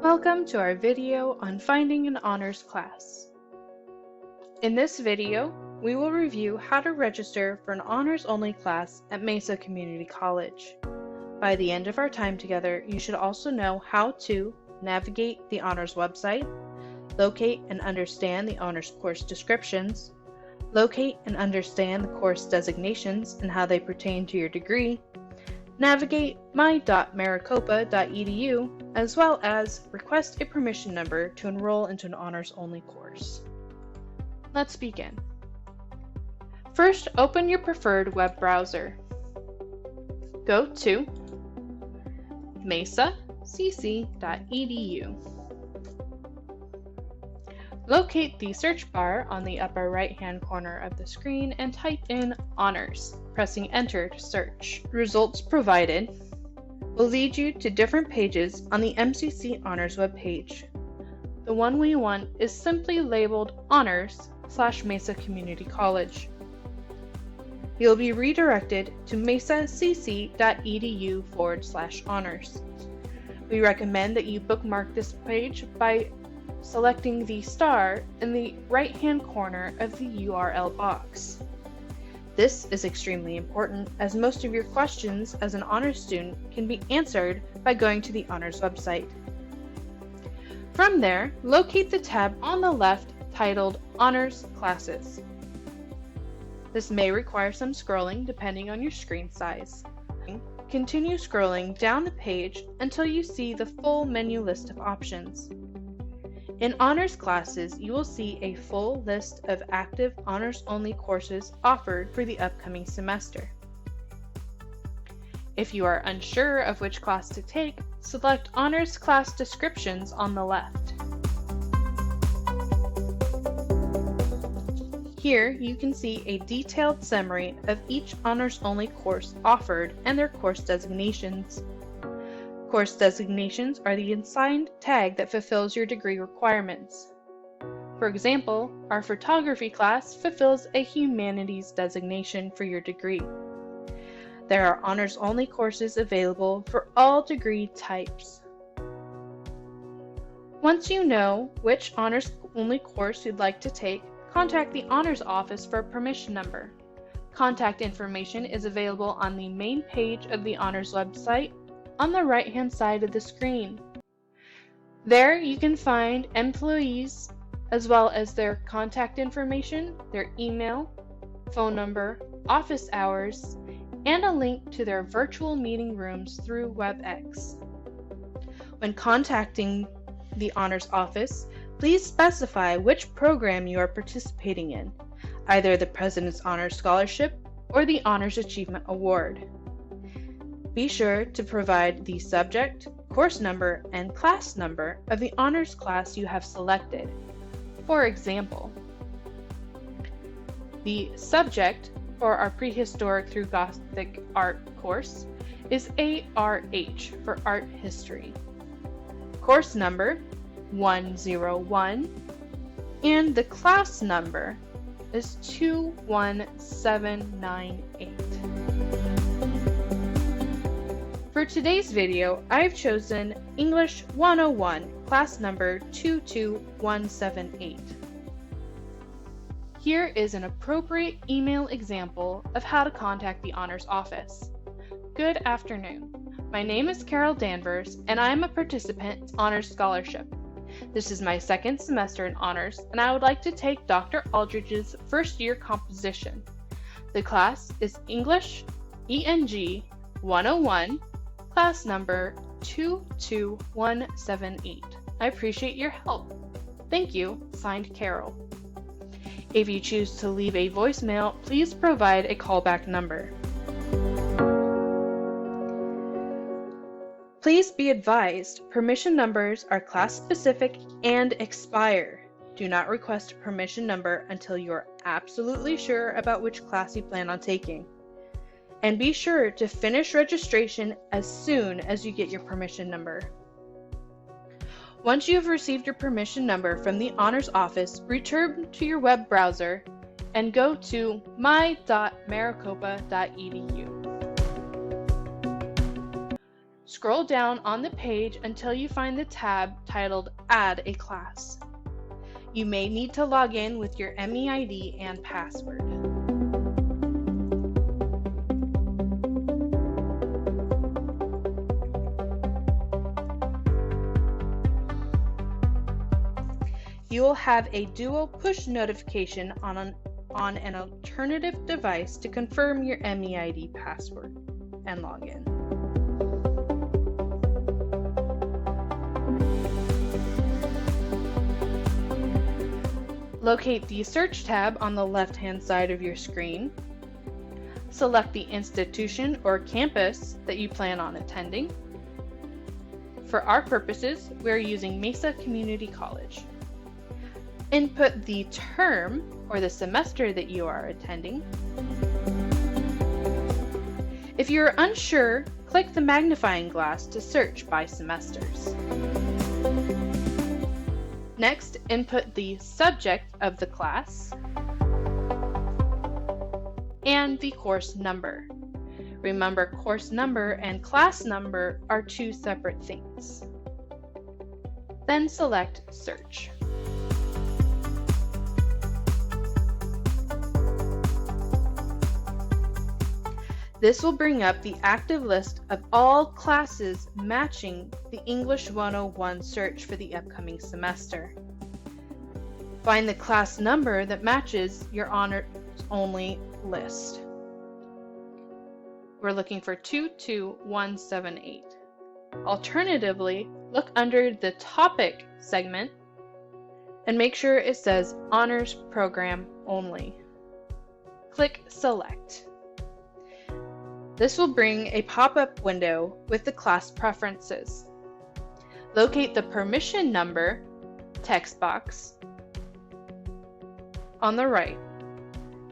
Welcome to our video on finding an honors class. In this video, we will review how to register for an honors-only class at Mesa Community College. By the end of our time together, you should also know how to navigate the honors website, locate and understand the honors course descriptions, locate and understand the course designations and how they pertain to your degree, navigate my.maricopa.edu, as well as request a permission number to enroll into an honors-only course. Let's begin. First, open your preferred web browser. Go to mesacc.edu. Locate the search bar on the upper right-hand corner of the screen and type in honors, pressing enter to search. Results provided will lead you to different pages on the MCC honors webpage. The one we want is simply labeled honors/Mesa Community College. You'll be redirected to mesacc.edu/honors. We recommend that you bookmark this page by selecting the star in the right-hand corner of the URL box. This is extremely important as most of your questions as an honors student can be answered by going to the honors website. From there, locate the tab on the left titled Honors Classes. This may require some scrolling depending on your screen size. Continue scrolling down the page until you see the full menu list of options. In honors classes, you will see a full list of active honors-only courses offered for the upcoming semester. If you are unsure of which class to take, select Honors Class Descriptions on the left. Here you can see a detailed summary of each honors-only course offered and their course designations. Course designations are the assigned tag that fulfills your degree requirements. For example, our photography class fulfills a humanities designation for your degree. There are honors-only courses available for all degree types. Once you know which honors-only course you'd like to take, contact the honors office for a permission number. Contact information is available on the main page of the honors website on the right-hand side of the screen. There you can find employees as well as their contact information, their email, phone number, office hours, and a link to their virtual meeting rooms through WebEx. When contacting the honors office, please specify which program you are participating in, either the President's Honors Scholarship or the Honors Achievement Award. Be sure to provide the subject, course number, and class number of the honors class you have selected. For example, the subject for our Prehistoric through Gothic Art course is ARH for Art History. Course number 101 and the class number is 21798. For today's video, I've chosen English 101, class number 22178. Here is an appropriate email example of how to contact the honors office. Good afternoon. My name is Carol Danvers, and I am a participant in Honors Scholarship. This is my second semester in honors, and I would like to take Dr. Aldridge's first year composition. The class is English ENG 101, class number 22178. I appreciate your help. Thank you, signed Carol. If you choose to leave a voicemail, please provide a callback number. Please be advised, permission numbers are class-specific and expire. Do not request a permission number until you are absolutely sure about which class you plan on taking. And be sure to finish registration as soon as you get your permission number. Once you have received your permission number from the honors office, return to your web browser and go to my.maricopa.edu. Scroll down on the page until you find the tab titled Add a Class. You may need to log in with your MEID and password. You will have a dual push notification on an alternative device to confirm your MEID password and login. Locate the Search tab on the left-hand side of your screen. Select the institution or campus that you plan on attending. For our purposes, we are using Mesa Community College. Input the term or the semester that you are attending. If you are unsure, click the magnifying glass to search by semesters. Next, input the subject of the class and the course number. Remember, course number and class number are two separate things. Then select Search. This will bring up the active list of all classes matching the English 101 search for the upcoming semester. Find the class number that matches your honors-only list. We're looking for 22178. Alternatively, look under the topic segment and make sure it says Honors Program Only. Click Select. This will bring a pop-up window with the class preferences. Locate the permission number text box on the right.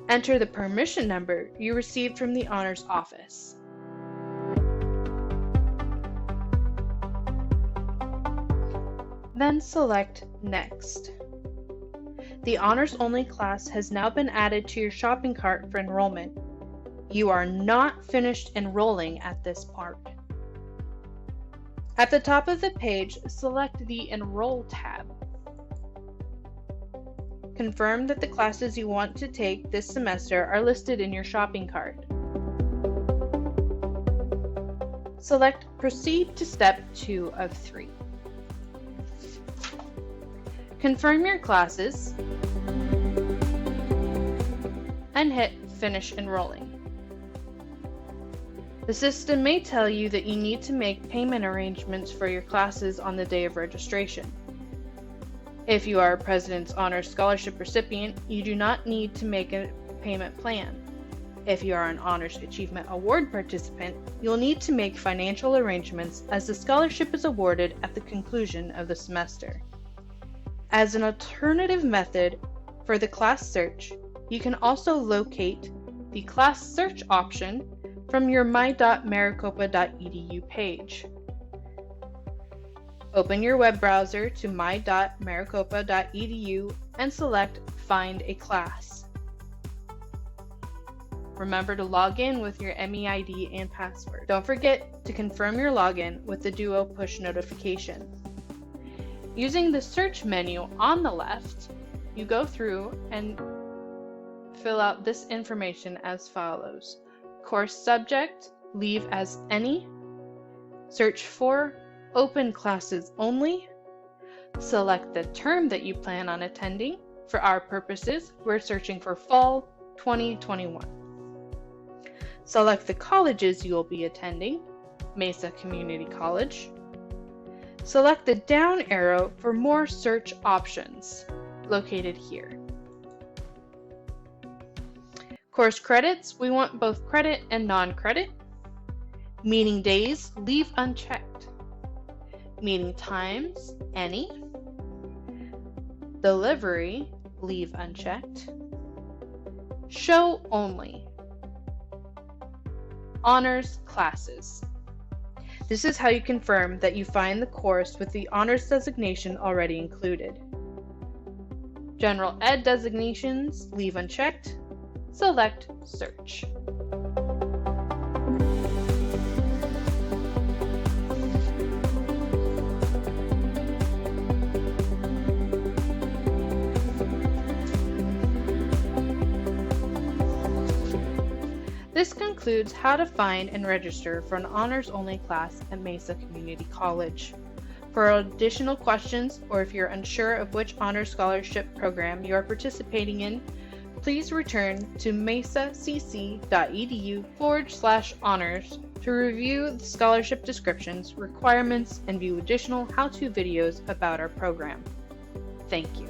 Enter the permission number you received from the Honors Office. Then select Next. The Honors Only class has now been added to your shopping cart for enrollment. You are not finished enrolling at this part. At the top of the page, select the Enroll tab. Confirm that the classes you want to take this semester are listed in your shopping cart. Select Proceed to Step 2 of 3. Confirm your classes and hit Finish Enrolling. The system may tell you that you need to make payment arrangements for your classes on the day of registration. If you are a President's Honors Scholarship recipient, you do not need to make a payment plan. If you are an Honors Achievement Award participant, you'll need to make financial arrangements as the scholarship is awarded at the conclusion of the semester. As an alternative method for the class search, you can also locate the class search option from your my.maricopa.edu page. Open your web browser to my.maricopa.edu and select Find a Class. Remember to log in with your MEID and password. Don't forget to confirm your login with the Duo push notification. Using the search menu on the left, you go through and fill out this information as follows. Course subject, leave as any. Search for open classes only. Select the term that you plan on attending. For our purposes, we're searching for fall 2021. Select the colleges you will be attending. Mesa Community College. Select the down arrow for more search options, located here. Course credits, we want both credit and non-credit. Meeting days, leave unchecked. Meeting times, any. Delivery, leave unchecked. Show only. Honors classes. This is how you confirm that you find the course with the honors designation already included. General Ed designations, leave unchecked. Select Search. This concludes how to find and register for an honors-only class at Mesa Community College. For additional questions, or if you're unsure of which honors scholarship program you are participating in, please return to mesacc.edu/honors to review the scholarship descriptions, requirements, and view additional how-to videos about our program. Thank you.